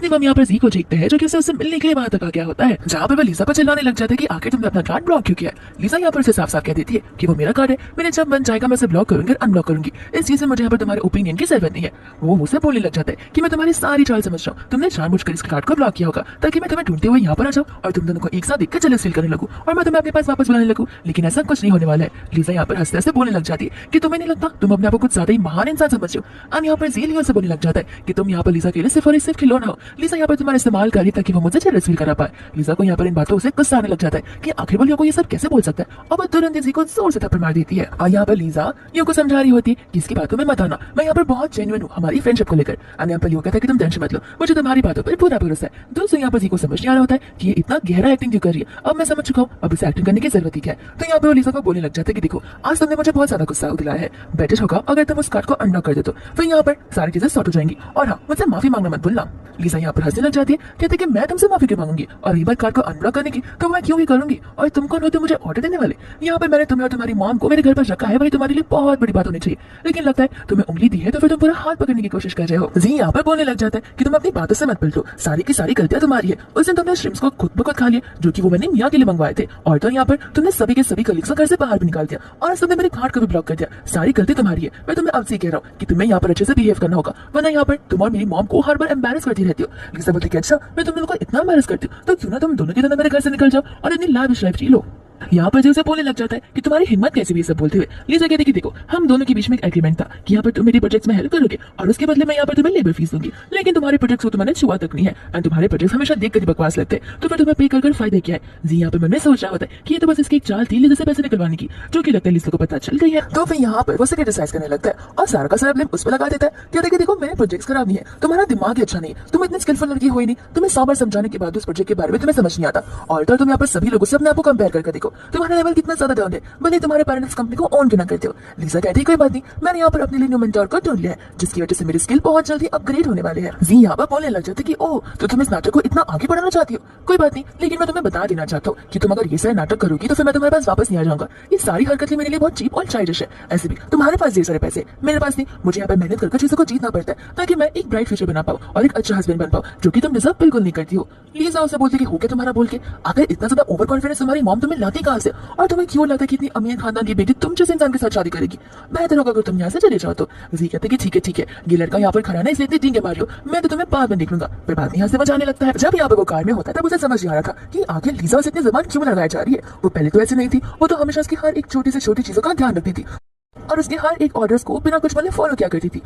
जब हम यहाँ पर जी को देखते हैं जो कि उससे मिलने के लिए वहां तक आ गया होता है, जहाँ पर वह लीजा पर चिल्लाने लग जाता है कि आखिर तुमने अपना कार्ड ब्लॉक क्यों किया है। लीजा यहाँ पर उसे साफ साफ कह देती है कि वो मेरा कार्ड है, मैंने जब मन चाहेगा मैं उसे ब्लॉक करूंगी और अनब्लॉक करूंगी, इस चीज में मुझे यहाँ पर तुम्हारे ओपिनियन की जरूरत नहीं है। वो मुझसे बोलने लग जाता है कि मैं तुम्हारी सारी चाल समझ रहा हूँ, तुमने जानबूझकर इस कार्ड को ब्लॉक किया होगा ताकि मैं तुम्हें ढूंढते हुए यहाँ पर आ जाऊँ और तुम दोनों को एक साथ देखकर जेलस फील करने लगूँ और मैं तुम्हें अपने पास वापस बुलाने लगूँ, लेकिन ऐसा कुछ नहीं होने वाला है। लीजा यहाँ पर हंसते हंसते बोलने लग जाती है कि तुम्हें नहीं लगता तुम अपने आप को कुछ ज्यादा ही महान इंसान समझ हो। अब यहाँ पर जी लियोन से बोलने लग जाता है कि तुम यहाँ पर लीजा के लिए सिर्फ और सिर्फ खिलौना हो। लीजा यहाँ पर तुम्हारा इस्तेमाल करी ताकि वो मुझे जेलस फील करा पाए। लीजा को यहाँ पर इन बातों से गुस्सा आने लग जाता है कि आखिर वो लियो को ये सब कैसे बोल सकता है और वो तुरंत जी को जोर से थप्पड़ मार देती है। और यहाँ पर लीजा लियो को समझा रही होती है कि इसकी बातों में मत आना, मैं यहाँ पर बहुत जेन्युइन हूँ हमारी फ्रेंडशिप को लेकर। और यहाँ पर लियो कहता है कि तुम टेंशन मत लो, मुझे तुम्हारी बातों पर पूरा भरोसा है। दोस्तों यहाँ पर जी को समझ नहीं आ रहा होता है कि ये इतना गहरा एक्टिंग क्यों कर रही है। अब मैं समझ चुका हूँ, अब इसे एक्टिंग करने की जरूरत ही क्या है। तो यहाँ पर लीजा को बोलने लग जाता है कि देखो आज तुमने मुझे बहुत ज्यादा गुस्सा दिलाया है, बेटर होगा अगर तुम उस कार्ड को अनलॉक कर दे तो फिर यहाँ पर सारी चीजें सॉर्ट हो जाएंगी। और हाँ, मुझसे माफी मांगना मत भूलना। लीजा यहाँ पर हंसने लग जाती है, कहते कि मैं तुमसे माफी क्यों मांगूंगी और रही बात कार्ड को अनब्लॉक करने की तो मैं क्यों ही करूंगी, और तुम कौन होते मुझे ऑर्डर देने वाले। यहाँ पर मैंने तुम्हें और तुम्हारी मॉम को मेरे घर पर रखा है, वही तुम्हारे लिए बहुत बड़ी बात होनी चाहिए, लेकिन लगता है तुम्हें उंगली दी है तो फिर तुम पूरा हाथ पकड़ने की कोशिश कर रहे हो। जी यहाँ पर बोलने लग जाता है कि तुम अपनी बातों से मत पलटो, सारी की सारी गलतियां तुम्हारी है। उस दिन तुमने श्रिम्प्स को खुद ब खुद खा लिया जो कि वो मैंने मियाँ के लिए मंगवाए थे, और तो यहाँ पर तुमने सभी के सभी कलीग्स को घर से बाहर भी निकाल दिया और तुमने मेरे कार्ड को भी ब्लॉक कर दिया। सारी गलती तुम्हारी है। मैं तुम्हें अब से कह रहा हूँ कि तुम्हें यहाँ पर अच्छे से बिहेव करना होगा, वरना यहाँ पर तुम और मेरी मॉम को हर बार एम्बैरेस करती रहती हो। लीजा बोलती है अच्छा मैं तुम दोनों को इतना एम्बैरेस करती हूँ तो क्यों ना तुम दोनों के दोनों मेरे घर से निकल जाओ और अपनी लाविश लाइफ जी लो। यहाँ पर जो बोलने लग जाता है कि तुम्हारी हिम्मत कैसे भी ये सब बोलते हुए। लीजा कहती कि देखो हम दोनों के बीच में एक एग्रीमेंट था कि यहाँ पर तुम मेरे प्रोजेक्ट्स में हेल्प करोगे और उसके बदले मैं यहाँ पर तुम्हें लेबर फीस दूंगी, लेकिन तुम्हारे प्रोजेक्ट्स को तुम्हारे छुआ तक नहीं है एंड तुम्हारे प्रोजेक्ट्स हमेशा देख कर बकवास लगते हैं, तो फिर तुम्हें पे कर फायदा क्या है। जी यहाँ पर मन में सोच रहा होता है कि ये तो बस इसकी एक चाल थी लीजा से पैसे निकलवाने की, जो कि लगता है लीजा को पता चल गई है। तो फिर यहाँ पर वो उसे क्रिटिसाइज करने लगता है और सारा का सारा ब्लेम उस पर लगा देता है। क्या देखिए देखो मेरे प्रोजेक्ट्स खराब नहीं है, तुम्हारा दिमाग ही अच्छा नहीं, तुम इतनी स्किलफुल लड़की हो ही नहीं, तुम्हें 100 बार समझाने के बाद उस प्रोजेक्ट के बारे में तुम्हें समझ नहीं आता, और तो तुम यहाँ पर सभी लोगों से अपने आप को कंपेयर करके देखो तुम्हारा लेवल कितना ज्यादा डाउन है, भले तुम्हारे पेरेंट्स कंपनी को ओन क्यों ना करते हो। लीजा कहती है कोई बात नहीं, मैंने यहाँ पर अपने लिए न्यू मेंटर को ढूंढ लिया है जिसकी वजह से मेरी स्किल बहुत जल्दी अपग्रेड होने वाले हैं। जी यहाँ पर बोलने लग जाते कि ओह तो तुम इस नाटक को इतना आगे बढ़ाना चाहती हो, कोई बात नहीं, लेकिन मैं तुम्हें बता देना चाहता हूँ कि तुम अगर ये सारे नाटक करोगी तो फिर मैं तुम्हारे पास वापस नहीं आ जाऊंगा। ये सारी हरकतें मेरे लिए बहुत चीप और चाइल्डिश है। ऐसे भी तुम्हारे पास ढेर सारे पैसे, मेरे पास नहीं, मुझे यहाँ पर मेहनत करके चीजों को जीतना पड़ता है ताकि मैं एक ब्राइट फ्यूचर बना पाऊँ और एक अच्छा हस्बैंड बन पाऊँ, जो कि तुम डिजर्व बिल्कुल नहीं करती हो। लीजा उसे बोलती कि हो गया तुम्हारा बोल के, अगर इतना ज्यादा ओवर कॉन्फिडेंस तुम्हारी मॉम तुम्हें लाती कहाँ से, और तुम्हें क्यों लगता है कि इतनी अमीर खानदान की बेटी तुम जैसे इंसान के साथ शादी करेगी, बेहतर होगा अगर तुम यहाँ से चले जाओ। तो जी कहते कि ठीक है ये लड़का यहाँ पर खड़ा ना इसलिए इतनी टींगे मारियो, मैं तो तुम्हें बाद में देख लूंगा। फिर बाद में यहाँ से वो जाने लगता है। जब यहाँ पर वो कार में होता है तब उसे समझ नहीं आ रहा था कि आगे लीजा से इतनी जबान क्यों लगाई जा रही है। वो पहले तो ऐसे नहीं थी, वो तो हमेशा उसकी हर एक छोटी से छोटी चीजों का ध्यान रखती थी और उसके हर एक ऑर्डर्स को बिना कुछ बोले फॉलो किया करती थी।